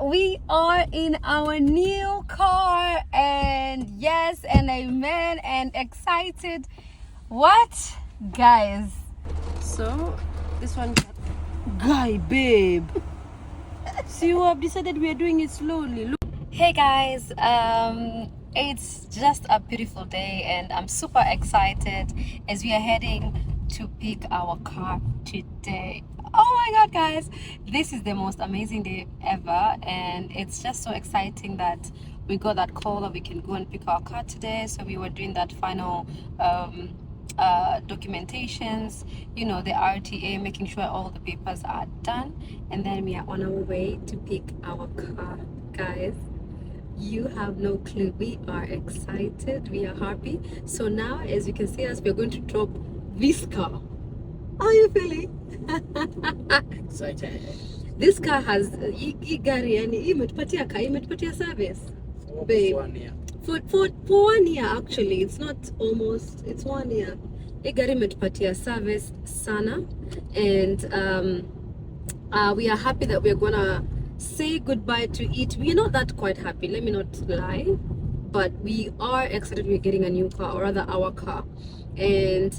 we are in our new car, and yes, and amen, and excited. What, guys? So this one, guy, babe. See, you have decided we are doing it slowly. Look. Hey guys, it's just a beautiful day, and I'm super excited as we are heading to pick our car today. Oh my god, guys, this is the most amazing day ever, and it's just so exciting that we got that call that we can go and pick our car today. So we were doing that final documentations, you know, the RTA, making sure all the papers are done, and then we are on our way to pick our car. Guys, you have no clue. We are excited, we are happy. So now, as you can see us, we're going to drop this car. How are you feeling? Excited. This car has gari, yani imetupatia service, babe. For 1 year, actually. It's not almost, it's 1 year. Hii gari imetupatia service sana, and we are happy that we're gonna say goodbye to it. We're not that quite happy, let me not lie, but we are excited we're getting a new car, or rather our car. And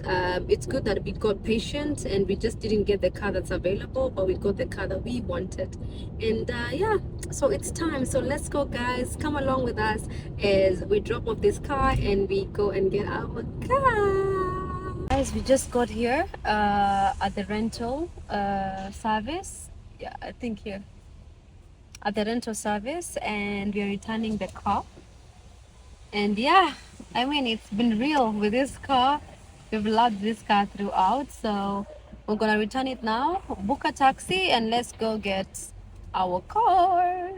it's good that we got patient and we just didn't get the car that's available, but we got the car that we wanted. And yeah, so it's time. So let's go, guys. Come along with us as we drop off this car and we go and get our car. Guys, we just got here at the rental service. Yeah, I think here at the rental service, and we are returning the car. And yeah, I mean, it's been real with this car. We've loved this car throughout, so we're gonna return it now, book a taxi, and let's go get our car.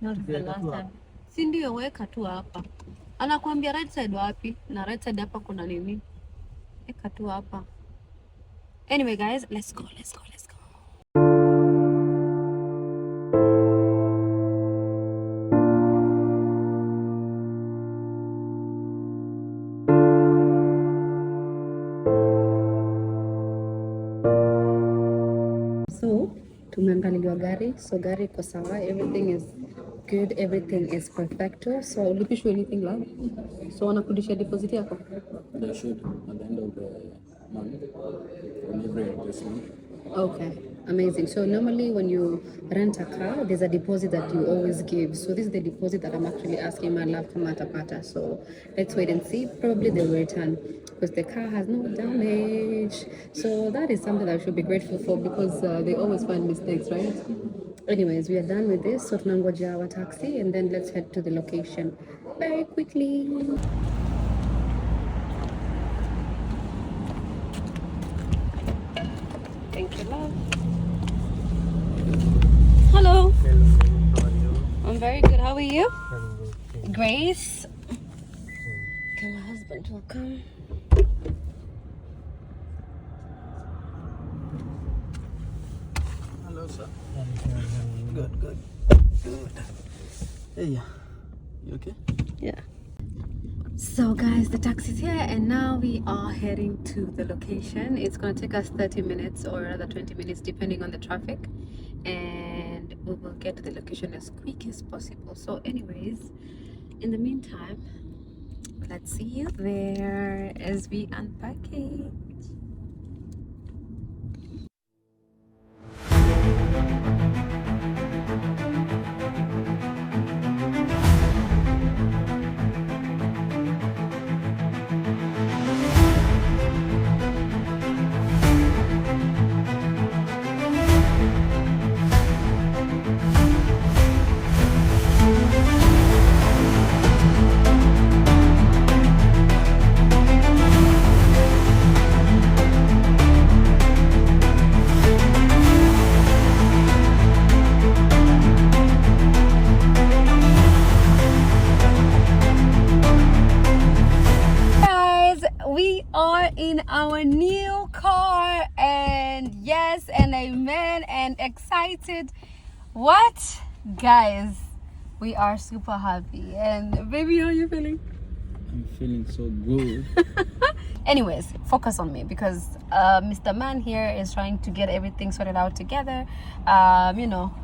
Not the last time. Si ndio, weka tu hapa. Anakuambia right side wapi, na right side hapa kuna nini? Weka tu hapa. Anyway, guys, let's go. So tumeangaliliwa gari, so gari iko sawa, everything is good, everything is perfecto. So ulipishwa anything love? So wanakudisha deposit yako? They should at the end of the month, on every adjustment. Okay, amazing. So normally when you rent a car, there's a deposit that you always give. So this is the deposit that I'm actually asking my love kama atapata. So let's wait and see. Probably they will return because the car has no damage. So that is something that I should be grateful for, because they always find mistakes, right? Anyways, we are done with this. So tunangoja our taxi, and then let's head to the location very quickly. Thank you, love. Hello. Hello, how are you? I'm very good. How are you? I'm good. Thank you. Grace. Okay, my husband will come. Hello, sir. I'm good. Good. Hey, you okay? Yeah. So guys, the taxi's here, and now we are heading to the location. It's gonna take us 30 minutes or rather 20 minutes depending on the traffic, and we will get to the location as quick as possible. So anyways, in the meantime, let's see you there as we unpack it. We are in our new car, and yes, and amen, and excited. What, guys, we are super happy. And baby, how are you feeling? I'm feeling so good. Anyways, focus on me, because Mr. Man here is trying to get everything sorted out together. You know,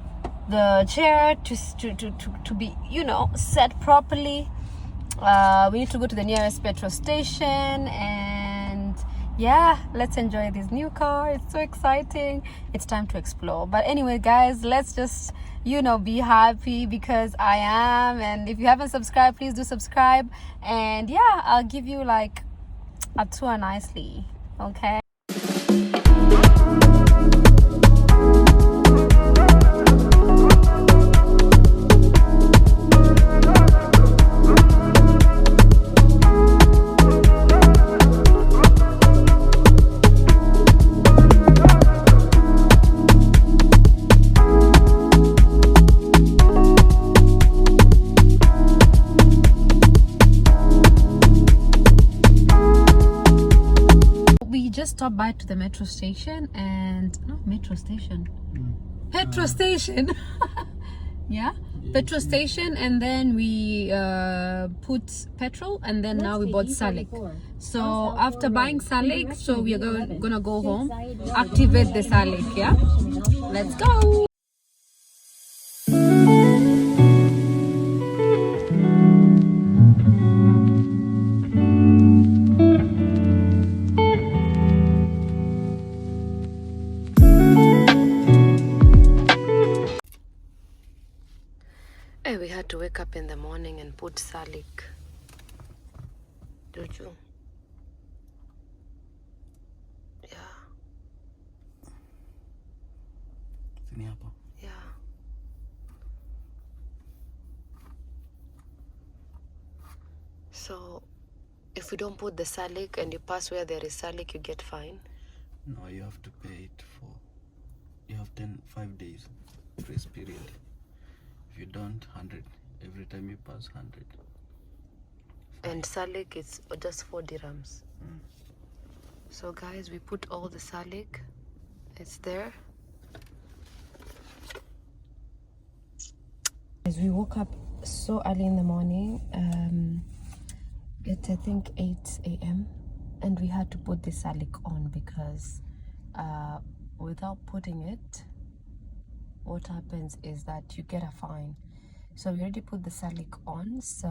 the chair to be, you know, set properly. We need to go to the nearest petrol station, and yeah, let's enjoy this new car. It's so exciting. It's time to explore. But anyway, guys, let's just, you know, be happy, because I am. And if you haven't subscribed, please do subscribe. And yeah, I'll give you like a tour nicely. Okay. Stop by to the metro station, and petrol station. Yeah, petrol station, and then we put petrol, and then now we bought Salik. So after buying Salik, so we are gonna go home, activate the Salik. Yeah, let's go. We had to wake up in the morning and put Salik. Don't you? Yeah. Yeah. So, if we don't put the Salik and you pass where there is Salik, you get fined? No, you have to pay it for. You have 5 days grace period. If you don't, 100. Every time you pass, 100. And Salik is just 4 dirhams. So guys, we put all the Salik. It's there. As we woke up so early in the morning, it's I think 8 a.m. and we had to put the Salik on, because without putting it, what happens is that you get a fine. So we already put the Salik on. So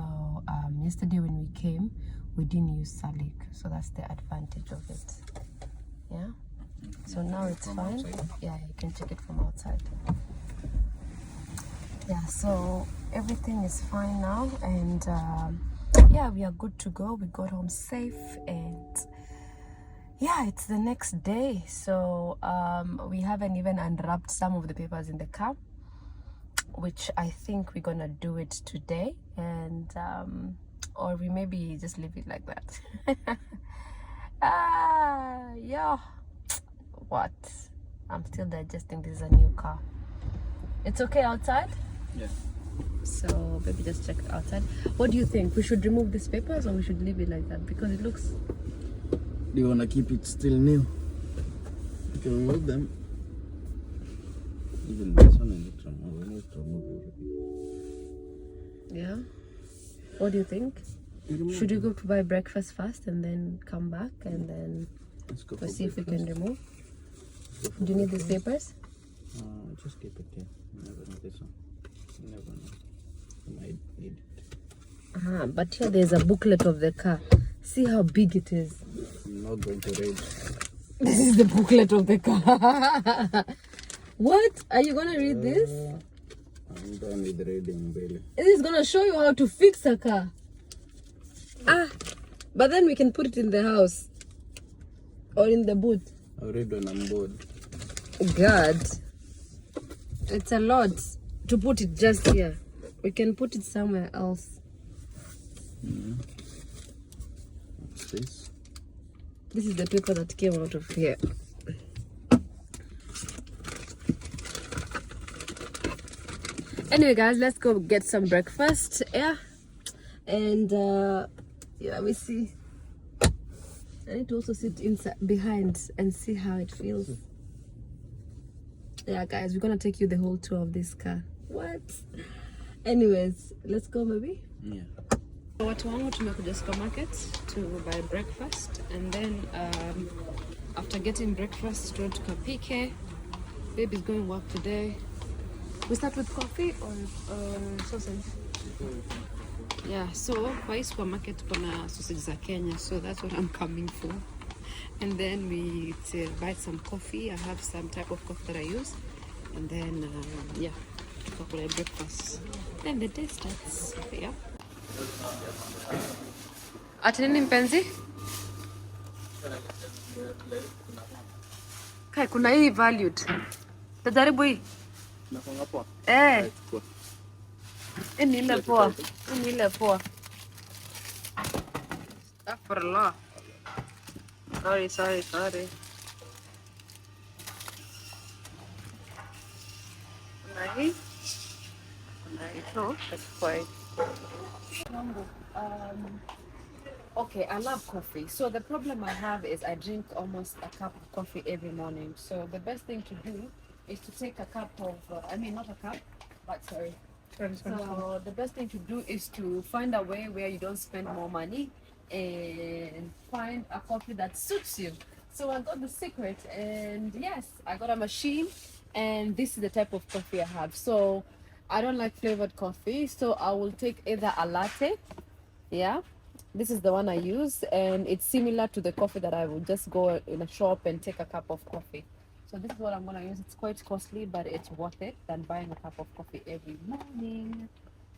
yesterday when we came, we didn't use Salik, so that's the advantage of it. Yeah, so now it's fine. Yeah, you can check it from outside. Yeah, so everything is fine now, and yeah, we are good to go. We got home safe, and yeah, it's the next day. So we haven't even unwrapped some of the papers in the car, which I think we're gonna do it today, and or we maybe just leave it like that. Yeah, what, I'm still digesting. This is a new car. It's okay outside? Yeah. So baby, just check it outside. What do you think? We should remove these papers, or we should leave it like that? Because it looks... Do you want to keep it still new? You can remove them. Even this one, I need to remove everything. Yeah. What do you think? Should we go to buy breakfast first and then come back, and then we'll see if we can remove? Do you need these papers? Just keep it here. You never know this one. You never know. You might need it. But here there's a booklet of the car. See how big it is. I'm not going to read. This is the booklet of the car. What? Are you gonna read this? I'm done with reading, Bailey. This is gonna show you how to fix a car. But then we can put it in the house or in the boot. I'll read when I'm bored. God, it's a lot to put it just here. We can put it somewhere else. What's this? This is the paper that came out of here. Anyway, guys, let's go get some breakfast. Yeah, and yeah, let me see. I need to also sit inside behind and see how it feels. Yeah, guys, we're gonna take you the whole tour of this car. What? Anyways, let's go, baby. Yeah. Watu wangu tumekuja supermarket to buy breakfast, and then after getting breakfast tuende tukapike. Baby's going work today. We start with coffee or sausage? Yeah, so kwa hii supermarket kuna sausage za Kenya, so that's what I'm coming for. And then we buy some coffee. I have some type of coffee that I use. And then, yeah, tukakula breakfast. Then the day starts, yeah. Ati nini mpenzi? Kai, kuna hii valued. Tajaribu hii. Nakonga poa. Ni ile poa. Ni ile poa. Astaghfirullah. Sorry. Kuna hii. No, that's fine. Okay, I love coffee. So the problem I have is I drink almost a cup of coffee every morning. So the best thing to do is to take a cup of, not a cup, but sorry. So the best thing to do is to find a way where you don't spend more money and find a coffee that suits you. So I got the secret, and yes, I got a machine, and this is the type of coffee I have. So I don't like flavored coffee, so I will take either a latte, yeah. This is the one I use, and it's similar to the coffee that I would just go in a shop and take a cup of coffee. So this is what I'm gonna use. It's quite costly, but it's worth it than buying a cup of coffee every morning.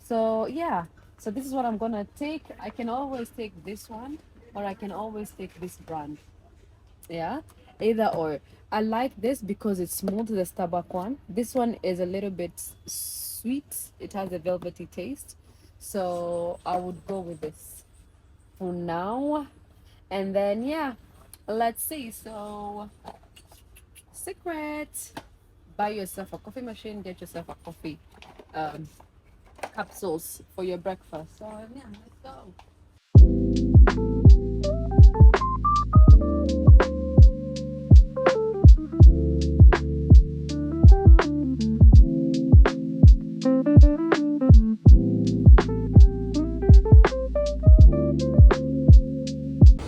So yeah, so this is what I'm gonna take. I can always take this one, or I can always take this brand. Yeah, either or. I like this because it's smooth, the Starbucks one. This one is a little bit sweet. It has a velvety taste. So I would go with this for now. And then yeah, let's see. So secret, buy yourself a coffee machine, get yourself a coffee capsules for your breakfast. So yeah, let's go.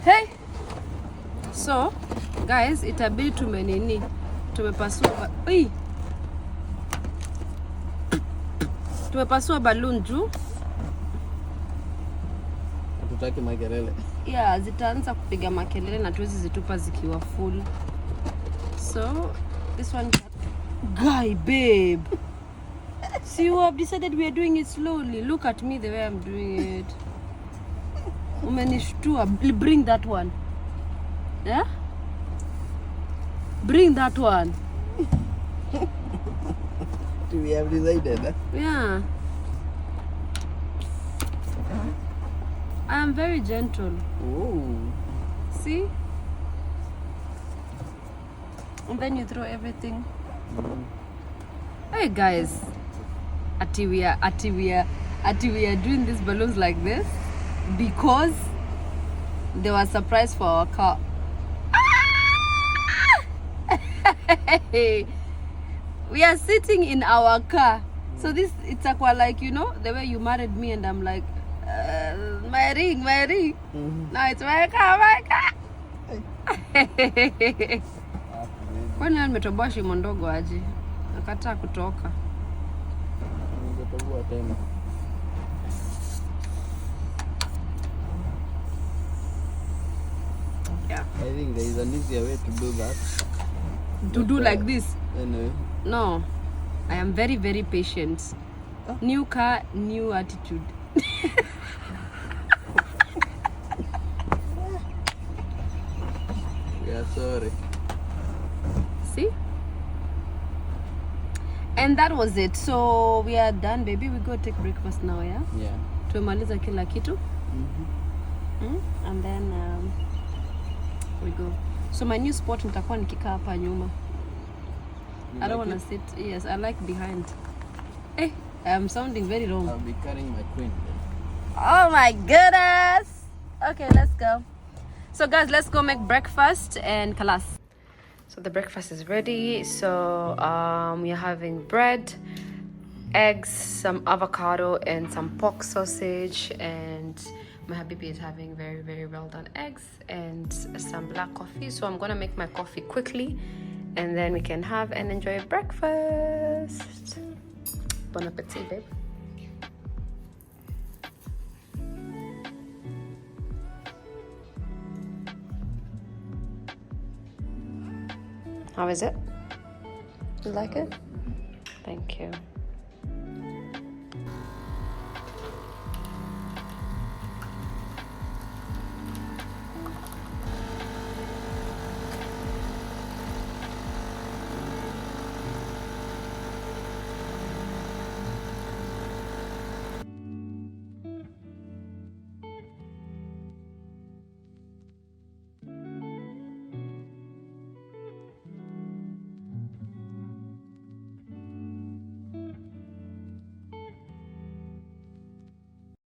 Hey, so guys, itabidi tumepasua balloon juu. Hatutaki makelele. Yeah, zitaanza kupiga makelele na tuwezi zitupa zikiwa full. So this one, guy babe. See, you have decided we are doing it slowly. Look at me the way I'm doing it. Umenishtua. Bring that one. Yeah? Bring that one. We have decided. Yeah. I am very gentle. Oh. See? And then you throw everything. Hey guys. Ati we are doing these balloons like this because they were a surprise for our car. We are sitting in our car. So this, it's like, you know, the way you married me and I'm like, my ring. Now it's my car. Kwani nimetoboa shimo ndogo aje? Nakataa kutoka. Ningetoboa tena. Yeah. I think there is an easier way to do that. To do like this? Anyway. No. I am very, very patient. New car, new attitude. We are sorry. See? And that was it. So we are done, baby. We go take breakfast now, yeah? Yeah. Tumemaliza kila kitu. And then we go. So my new spot nitakuwa nikikaa hapa nyuma. I don't want to sit. Yes, I like behind. Hey, I'm sounding very wrong. I'll be carrying my queen. Oh my goodness. Okay, let's go. So guys, let's go make breakfast and kalas. So the breakfast is ready. So we're having bread, eggs, some avocado, and some pork sausage. And my habibi is having very, very well done eggs and some black coffee. So I'm gonna make my coffee quickly, and then we can have and enjoy breakfast. Bon appetit, babe. How is it? You like it? Thank you.